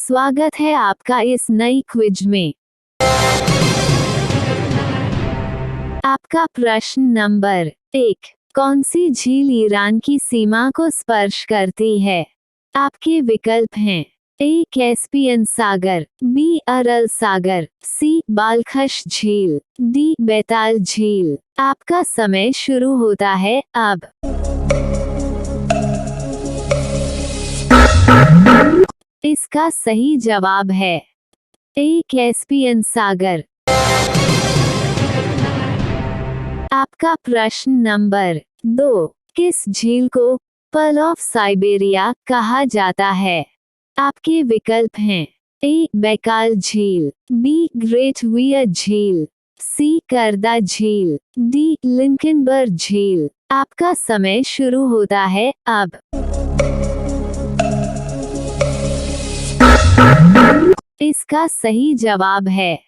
स्वागत है आपका इस नई क्विज में। आपका प्रश्न नंबर 1, कौन सी झील ईरान की सीमा को स्पर्श करती है? आपके विकल्प हैं ए कैस्पियन सागर, बी अरल सागर, सी बालखश झील, डी बैताल झील। आपका समय शुरू होता है अब। इसका सही जवाब है ए कैस्पियन सागर। आपका प्रश्न नंबर 2, किस झील को पर्ल ऑफ साइबेरिया कहा जाता है? आपके विकल्प हैं ए बैकाल झील, बी ग्रेट वियर झील, सी करदा झील, डी लिंकनबर्ग झील। आपका समय शुरू होता है अब। इसका सही जवाब है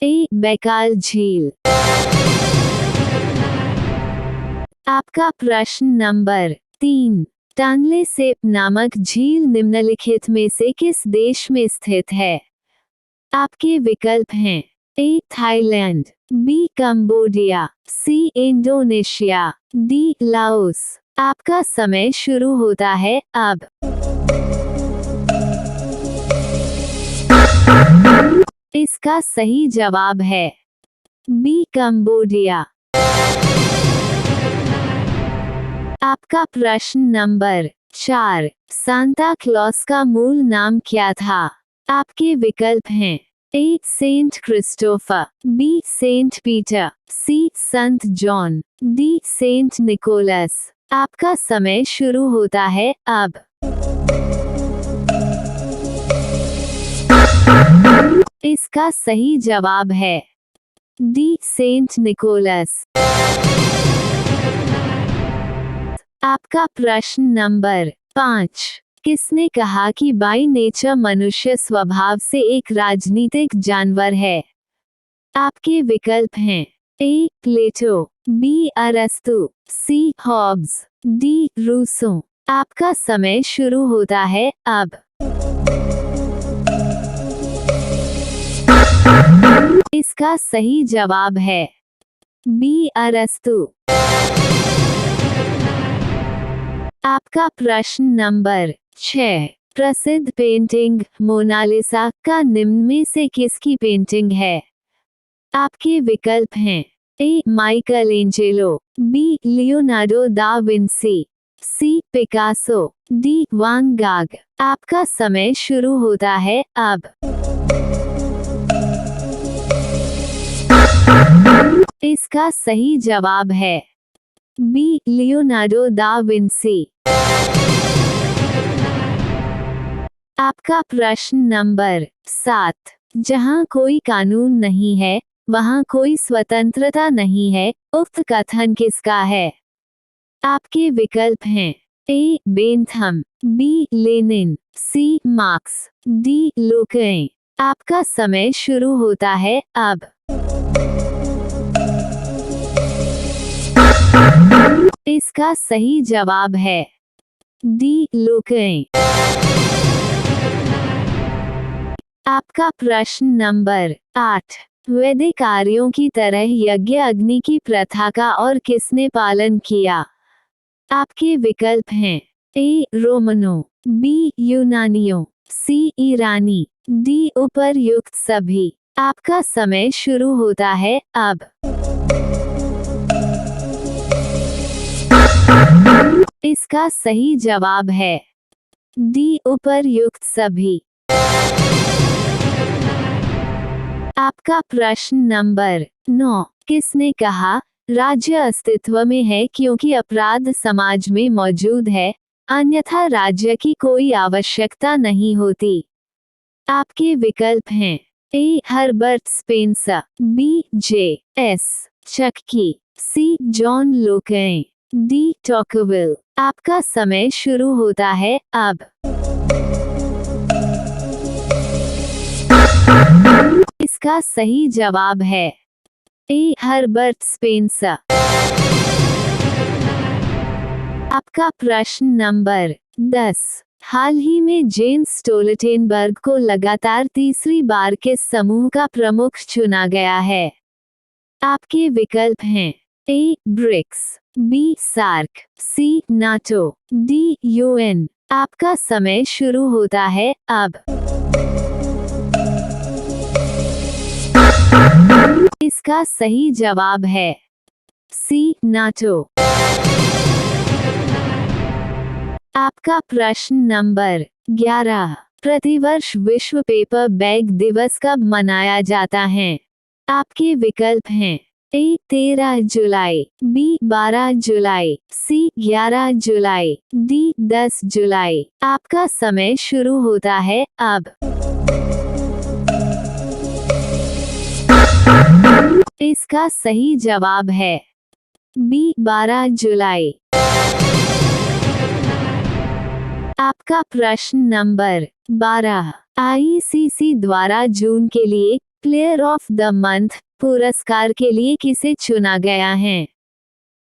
ए बैकाल झील। आपका प्रश्न नंबर 3, टांगले सेप नामक झील निम्नलिखित में से किस देश में स्थित है? आपके विकल्प हैं A Thailand, B Cambodia, C Indonesia, D Laos. आपका समय शुरू होता है अब। इसका सही जवाब है बी कंबोडिया। आपका प्रश्न नंबर 4, सांता क्लॉस का मूल नाम क्या था? आपके विकल्प हैं A Saint Christopher, B Saint Peter, C संत जॉन, डी सेंट निकोलस। आपका समय शुरू होता है अब। इसका सही जवाब है डी सेंट निकोलस। आपका प्रश्न नंबर 5, किसने कहा कि बाई नेचर मनुष्य स्वभाव से एक राजनीतिक जानवर है? आपके विकल्प हैं ए प्लेटो, बी अरस्तु, सी हॉब्स, डी रूसो। आपका समय शुरू होता है अब। इसका सही जवाब है बी अरस्तु। आपका प्रश्न नंबर 6, प्रसिद्ध पेंटिंग मोनालिसा का निम्न में से किसकी पेंटिंग है? आपके विकल्प हैं A Michelangelo, B Leonardo da Vinci, C Picasso, D van Gogh. आपका समय शुरू होता है अब। इसका सही जवाब है बी लियोनार्डो दा विंसी। आपका प्रश्न नंबर 7, जहां कोई कानून नहीं है वहां कोई स्वतंत्रता नहीं है, उक्त कथन किसका है? आपके विकल्प हैं ए बेंथम, बी लेनिन, सी मार्क्स, डी लोकें। आपका समय शुरू होता है अब। इसका सही जवाब है डी लोकें। आपका प्रश्न नंबर 8, वैदिक आर्यों की तरह यज्ञ अग्नि की प्रथा का और किसने पालन किया? आपके विकल्प हैं ए रोमनो, बी यूनानियों, सी ईरानी, डी उपर्युक्त सभी। आपका समय शुरू होता है अब। इसका सही जवाब है डी उपर्युक्त सभी। आपका प्रश्न नंबर 9, किसने कहा राज्य अस्तित्व में है क्योंकि अपराध समाज में मौजूद है, अन्यथा राज्य की कोई आवश्यकता नहीं होती? आपके विकल्प हैं A Herbert Spencer, B J S चक्की, सी जॉन लोकें, डी टॉकविल। आपका समय शुरू होता है अब। इसका सही जवाब है ए हर्बर्ट स्पेंसर। आपका प्रश्न नंबर 10, हाल ही में जेन्स स्टोल्टेनबर्ग को लगातार तीसरी बार किस समूह का प्रमुख चुना गया है? आपके विकल्प हैं ए ब्रिक्स, बी सार्क, सी नाटो, डी यूएन। आपका समय शुरू होता है अब। इसका सही जवाब है सी नाटो। आपका प्रश्न नंबर 11। प्रतिवर्ष विश्व पेपर बैग दिवस कब मनाया जाता है? आपके विकल्प हैं ए 13 जुलाई, बी 12 जुलाई, सी 11 जुलाई, डी 10 जुलाई। आपका समय शुरू होता है अब। इसका सही जवाब है बी 12 जुलाई। आपका प्रश्न नंबर 12। आईसीसी द्वारा जून के लिए प्लेयर ऑफ द मंथ पुरस्कार के लिए किसे चुना गया है?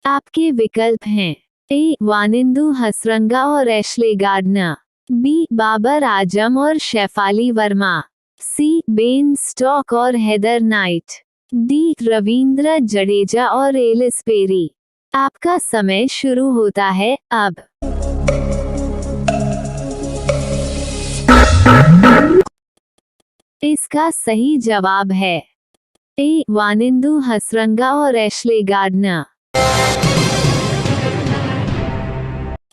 आपके विकल्प हैं ए वानिंदु हसरंगा और Ashleigh Gardner, B Babar Azam और शेफाली वर्मा, सी बेन स्टॉक और Heather night, D Ravindra Jadeja और एलिस पेरी। आपका समय शुरू होता है अब। इसका सही जवाब है ए वानिंदु हसरंगा और एशले गार्डनर।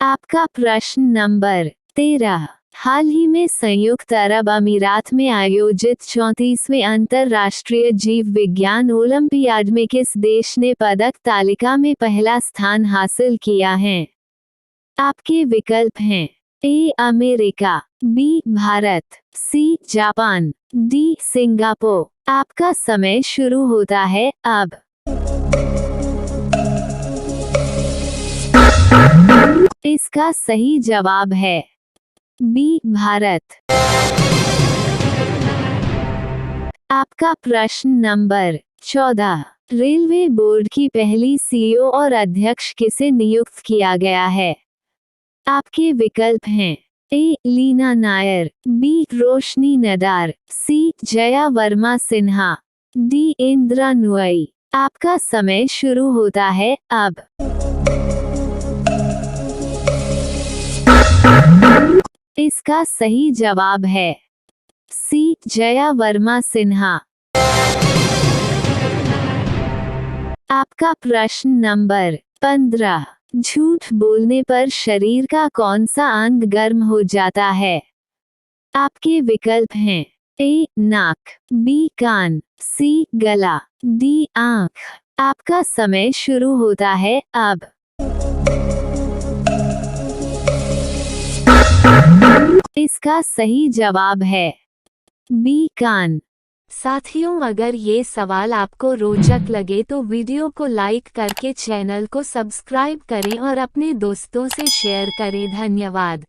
आपका प्रश्न नंबर 13। हाल ही में संयुक्त अरब अमीरात में आयोजित 34वें अंतर्राष्ट्रीय जीव विज्ञान ओलंपियाड में किस देश ने पदक तालिका में पहला स्थान हासिल किया है? आपके विकल्प हैं A America, B Bharat, C Japan, D Singapore. आपका समय शुरू होता है अब। इसका सही जवाब है बी भारत। आपका प्रश्न नंबर 14। रेलवे बोर्ड की पहली सीईओ और अध्यक्ष किसे नियुक्त किया गया है? आपके विकल्प हैं ए लीना नायर, बी रोशनी नदार, सी जया वर्मा सिन्हा, डी इंदिरा नुई। आपका समय शुरू होता है अब। इसका सही जवाब है सी जया वर्मा सिन्हा। आपका प्रश्न नंबर 15। झूठ बोलने पर शरीर का कौन सा अंग गर्म हो जाता है? आपके विकल्प हैं ए नाक, बी कान, सी गला, डी आंख। आपका समय शुरू होता है अब। इसका सही जवाब है बी कान। साथियों, अगर ये सवाल आपको रोचक लगे तो वीडियो को लाइक करके चैनल को सब्सक्राइब करें और अपने दोस्तों से शेयर करें। धन्यवाद।